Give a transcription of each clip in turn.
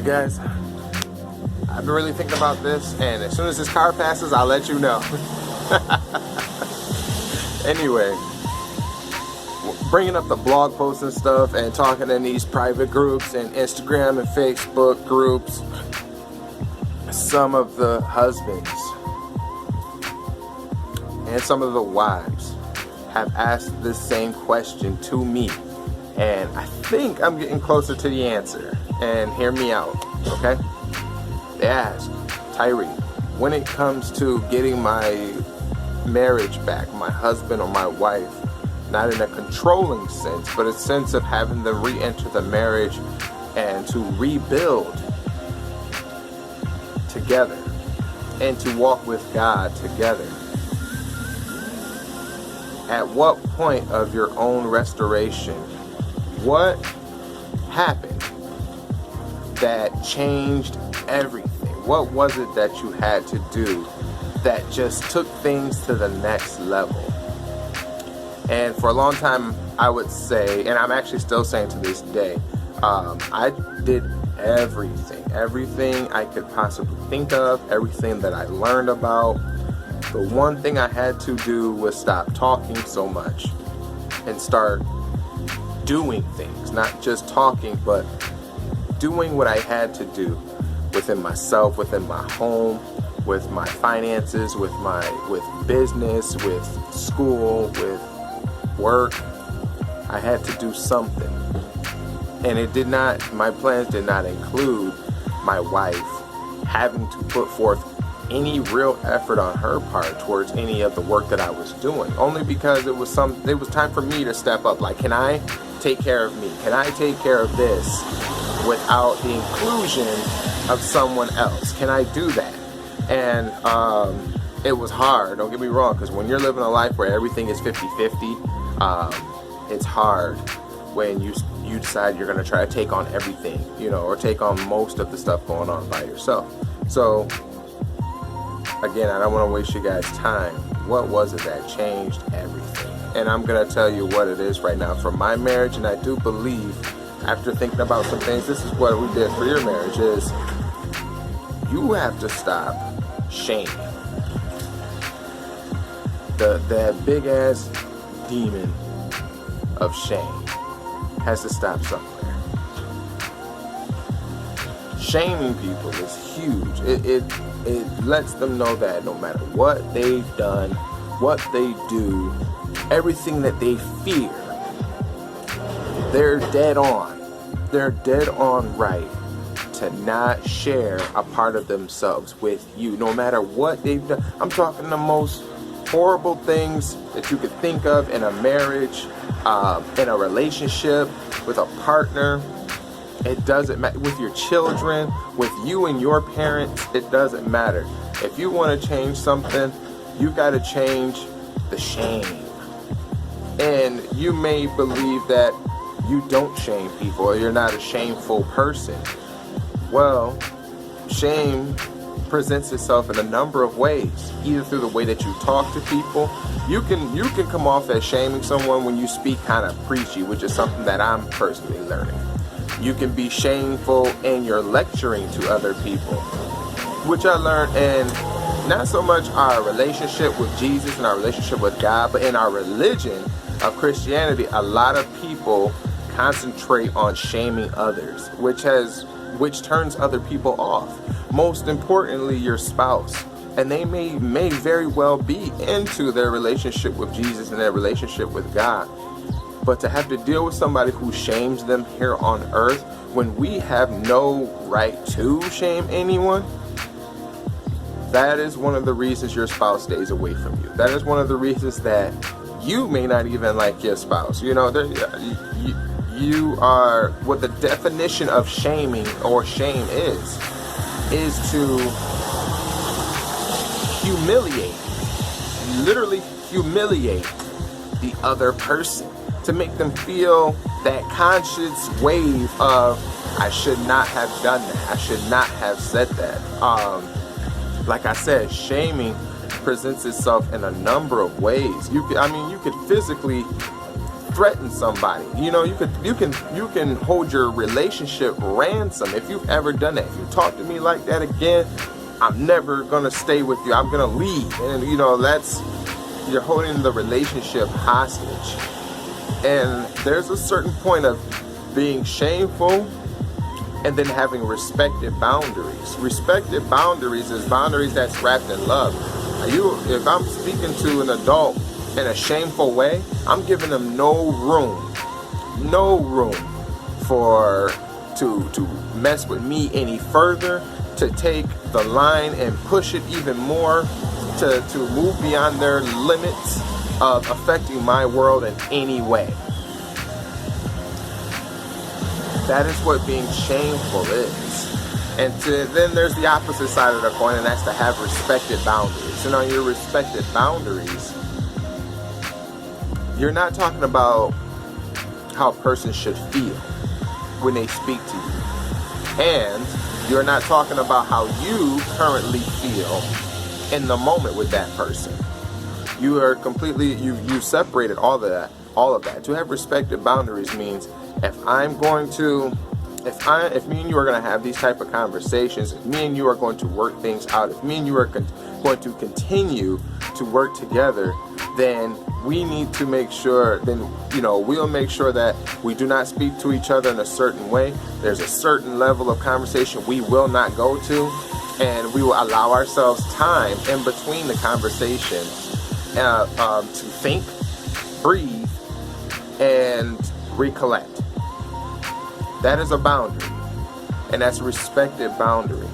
guys, I've been really thinking about this, and as soon as this car passes, I'll let you know. Anyway, bringing up the blog posts and stuff and talking in these private groups and Instagram and Facebook groups, some of the husbands and some of the wives have asked this same question to me, and I think I'm getting closer to the answer. And hear me out, okay? They ask, Tyree, when it comes to getting my marriage back, my husband or my wife, not in a controlling sense, but a sense of having them re-enter the marriage and to rebuild together and to walk with God together. At what point of your own restoration, what happened that changed everything? What was it that you had to do that just took things to the next level? And for a long time, I would say, and I'm actually still saying to this day, I did everything I could possibly think of, everything that I learned about. The one thing I had to do was stop talking so much and start doing things, not just talking, but doing what I had to do within myself, within my home, with my finances, with business, with school, with work. I had to do something. And my plans did not include my wife having to put forth any real effort on her part towards any of the work that I was doing, only because it was time for me to step up. Like, can I take care of me? Can I take care of this without the inclusion of someone else? Can I do that? And it was hard, don't get me wrong, because when you're living a life where everything is 50-50, it's hard when you decide you're going to try to take on everything, or take on most of the stuff going on by yourself. So again, I don't want to waste you guys' time. What was it that changed everything? And I'm going to tell you what it is right now for my marriage. And I do believe, after thinking about some things, this is what we did for your marriage, is you have to stop shaming. That big ass demon of shame has to stop somewhere. Shaming people is huge. It lets them know that no matter what they've done, what they do, everything that they fear, they're dead on. They're dead on right to not share a part of themselves with you, no matter what they've done. I'm talking the most horrible things that you could think of in a marriage, in a relationship, with a partner. It doesn't matter. With your children, with you and your parents, it doesn't matter. If you want to change something, you got to change the shame. And you may believe that you don't shame people, or you're not a shameful person. Well, shame presents itself in a number of ways, either through the way that you talk to people. You can come off as shaming someone when you speak kind of preachy, which is something that I'm personally learning. You can be shameful in your lecturing to other people, which I learned in not so much our relationship with Jesus and our relationship with God, but in our religion of Christianity. A lot of people concentrate on shaming others, which turns other people off. Most importantly, your spouse. And they may very well be into their relationship with Jesus and their relationship with God. But to have to deal with somebody who shames them here on earth, when we have no right to shame anyone, that is one of the reasons your spouse stays away from you. That is one of the reasons that you may not even like your spouse. You are, what the definition of shaming or shame is to humiliate, literally humiliate the other person, to make them feel that conscious wave of, I should not have done that, I should not have said that. Like I said, shaming presents itself in a number of ways. You could physically threaten somebody. You know, you can hold your relationship ransom if you've ever done that. If you talk to me like that again, I'm never gonna stay with you. I'm gonna leave. And you know, you're holding the relationship hostage. And there's a certain point of being shameful and then having respected boundaries. Respected boundaries is boundaries that's wrapped in love. If I'm speaking to an adult in a shameful way, I'm giving them no room to mess with me any further, to take the line and push it even more, to move beyond their limits of affecting my world in any way. That is what being shameful is. And then there's the opposite side of the coin, and that's to have respected boundaries. And on your respected boundaries, you're not talking about how a person should feel when they speak to you. And you're not talking about how you currently feel in the moment with that person. You are completely, you separated all of that. To have respected boundaries means if me and you are going to have these type of conversations, if me and you are going to work things out, if me and you are going to continue to work together, then we need to make sure, we'll make sure that we do not speak to each other in a certain way. There's a certain level of conversation we will not go to, and we will allow ourselves time in between the conversation to think, breathe, and recollect. That is a boundary, and that's a respected boundary.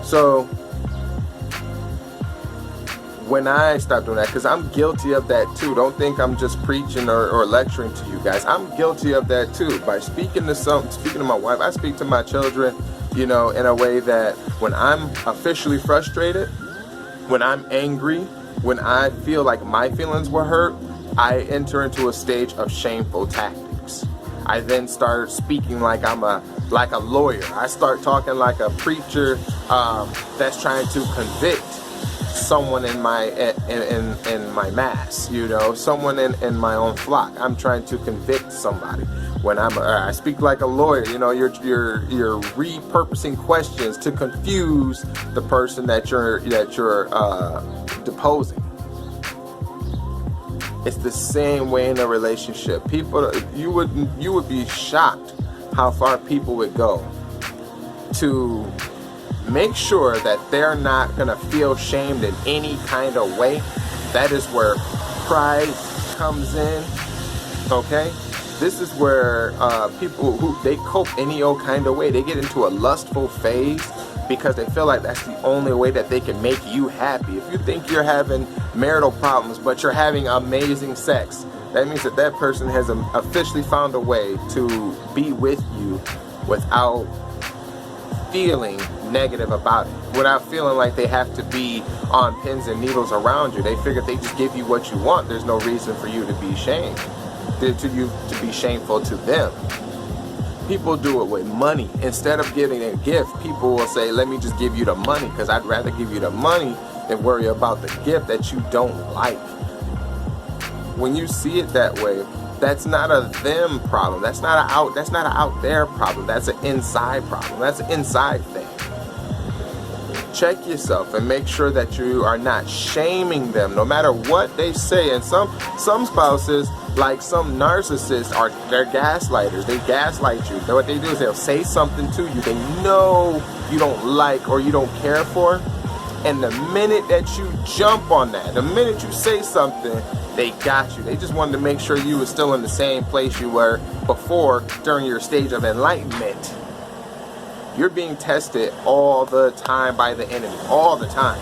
So when I stop doing that, because I'm guilty of that too. Don't think I'm just preaching or lecturing to you guys. I'm guilty of that too. By speaking to my wife, I speak to my children, in a way that when I'm officially frustrated, when I'm angry, when I feel like my feelings were hurt, I enter into a stage of shameful tactics. I then start speaking like I'm a lawyer. I start talking like a preacher that's trying to convict someone in my mass, someone in my own flock. I'm trying to convict somebody. When I speak like a lawyer, you're repurposing questions to confuse the person that you're deposing. It's the same way in a relationship. People, you would be shocked how far people would go to make sure that they're not gonna feel shamed in any kind of way. That is where pride comes in. Okay, this is where people they cope any old kind of way. They get into a lustful phase because they feel like that's the only way that they can make you happy. If you think you're having marital problems but you're having amazing sex, that means that person has officially found a way to be with you without feeling negative about it, without feeling like they have to be on pins and needles around you. They figure if they just give you what you want, there's no reason for you to be shamed, to be shameful to them. People do it with money. Instead of giving a gift, people will say, let me just give you the money, because I'd rather give you the money than worry about the gift that you don't like. When you see it that way, that's not a them problem. That's not an out there problem. That's an inside problem. That's an inside thing. Check yourself and make sure that you are not shaming them, no matter what they say. And some spouses, like some narcissists, they're gaslighters. They gaslight you. What they do is they'll say something to you they know you don't like or you don't care for, and the minute that you jump on that, the minute you say something, they got you. They just wanted to make sure you were still in the same place you were before during your stage of enlightenment. You're being tested all the time by the enemy, all the time.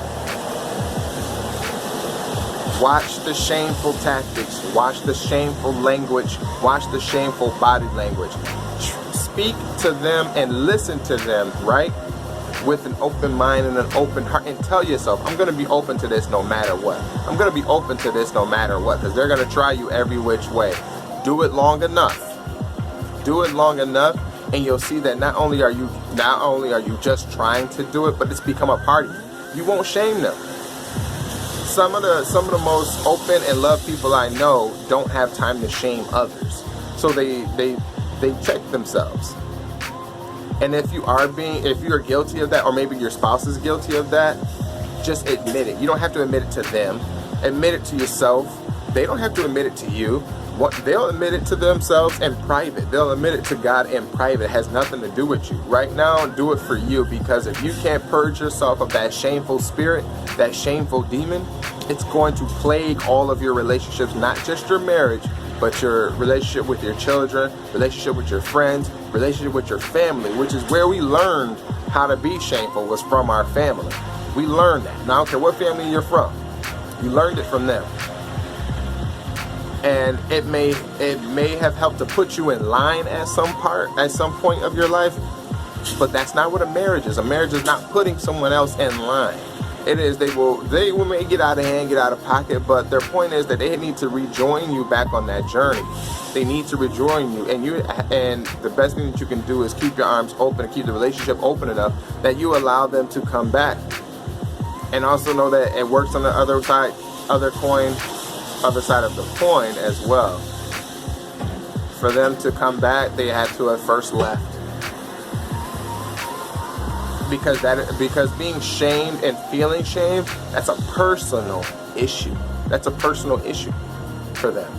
Watch the shameful tactics, watch the shameful language, watch the shameful body language. Speak to them and listen to them, right? With an open mind and an open heart, and tell yourself, I'm going to be open to this no matter what. I'm going to be open to this no matter what, because they're going to try you every which way. Do it long enough. Do it long enough, and you'll see that not only are you just trying to do it, but it's become a part of you. You won't shame them. Some of the most open and love people I know don't have time to shame others, so they check themselves. And if you're guilty of that, or maybe your spouse is guilty of that, just admit it. You don't have to admit it to them. Admit it to yourself. They don't have to admit it to you. They'll admit it to themselves in private. They'll admit it to God in private. It has nothing to do with you. Right now, do it for you, because if you can't purge yourself of that shameful spirit, that shameful demon, it's going to plague all of your relationships, not just your marriage, but your relationship with your children, relationship with your friends, relationship with your family, which is where we learned how to be shameful, was from our family. We learned that. Now, I don't care what family you're from. You learned it from them. And it may have helped to put you in line at some point of your life, but that's not what a marriage is. A marriage is not putting someone else in line. It is they may get out of hand, get out of pocket, but their point is that they need to rejoin you back on that journey. They need to rejoin you, and the best thing that you can do is keep your arms open and keep the relationship open enough that you allow them to come back. And also know that it works on the other side of the coin as well. For them to come back, they had to have first left. Because being shamed and feeling shame, that's a personal issue. That's a personal issue for them.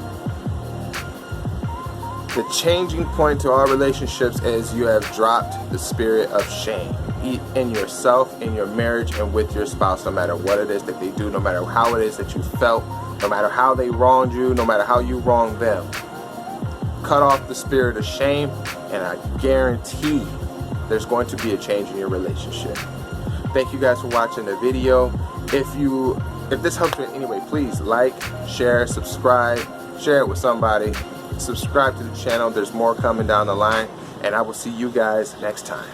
The changing point to all relationships is you have dropped the spirit of shame in yourself, in your marriage, and with your spouse, no matter what it is that they do, no matter how it is that you felt, no matter how they wronged you, no matter how you wronged them. Cut off the spirit of shame, and I guarantee there's going to be a change in your relationship. Thank you guys for watching the video. If this helps you in any way, please like, share, subscribe, share it with somebody. Subscribe to the channel. There's more coming down the line, and I will see you guys next time.